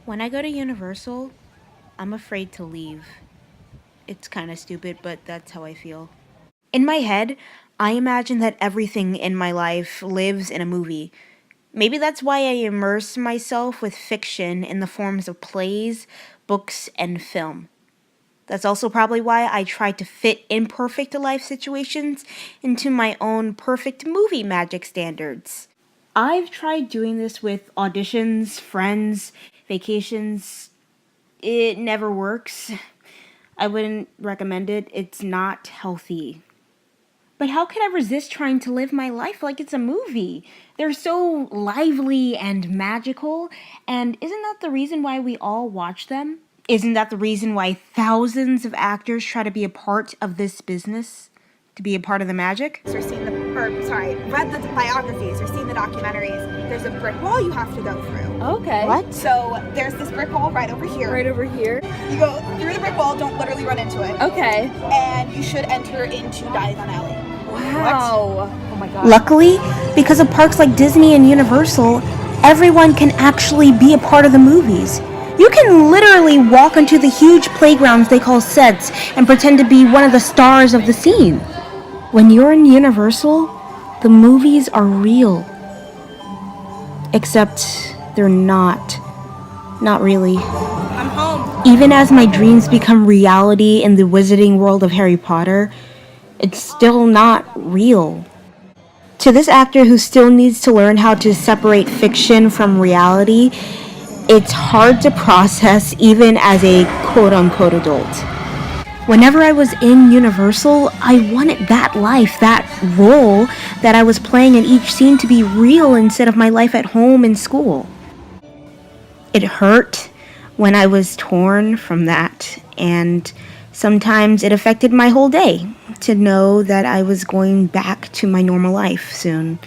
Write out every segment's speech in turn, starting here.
When I go to Universal, I'm afraid to leave. It's kind of stupid, but that's how I feel. In my head, I imagine that everything in my life lives in a movie. Maybe that's why I immerse myself with fiction in the forms of plays, books, and film. That's also probably why I try to fit imperfect life situations into my own perfect movie magic standards. I've tried doing this with auditions, friends, vacations. It never works. I wouldn't recommend it. It's not healthy. But how could I resist trying to live my life like it's a movie? They're so lively and magical, and isn't that the reason why we all watch them? Isn't that the reason why thousands of actors try to be a part of this business? To be a part of the magic? Or read the biographies or seen the documentaries, there's a brick wall you have to go through. Okay. What? So there's this brick wall right over here. Right over here? You go through the brick wall, don't literally run into it. Okay. And you should enter into Diagon Alley. Wow. What? Oh my god. Luckily, because of parks like Disney and Universal, everyone can actually be a part of the movies. You can literally walk onto the huge playgrounds they call sets and pretend to be one of the stars of the scene. When you're in Universal, the movies are real. Except they're not. Not really. I'm home. Even as my dreams become reality in the wizarding world of Harry Potter, it's still not real. To this actor who still needs to learn how to separate fiction from reality, it's hard to process even as a quote-unquote adult. Whenever I was in Universal, I wanted that life, that role that I was playing in each scene to be real instead of my life at home and school. It hurt when I was torn from that, and sometimes it affected my whole day to know that I was going back to my normal life soon,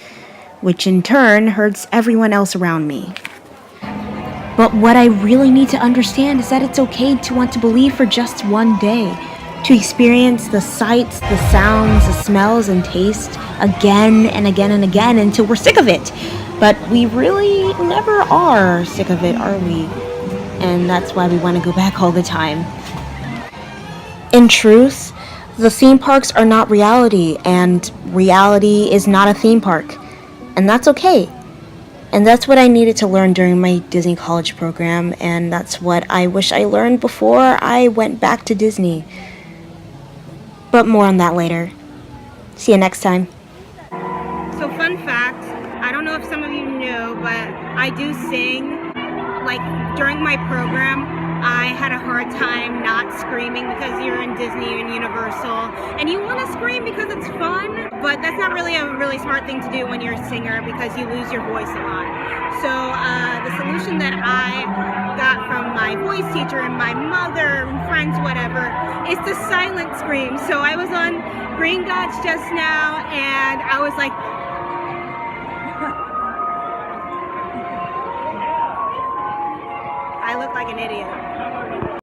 which in turn hurts everyone else around me. But what I really need to understand is that it's okay to want to believe for just one day, to experience the sights, the sounds, the smells, and tastes again and again and again until we're sick of it. But we really never are sick of it, are we? And that's why we want to go back all the time. In truth, the theme parks are not reality, and reality is not a theme park. And that's okay. And that's what I needed to learn during my Disney college program, and that's what I wish I learned before I went back to Disney. But more on that later. See you next time. So fun fact, I don't know if some of you knew, but I do sing. Like during my program, I had a hard time not screaming because you're in Disney and Universal and you want to scream because it's fun, but that's not really a really smart thing to do when you're a singer because you lose your voice a lot. So the solution that I got from my voice teacher and my mother and friends, whatever, is to silent scream. So I was on Green Gods just now and I was like, I look like an idiot.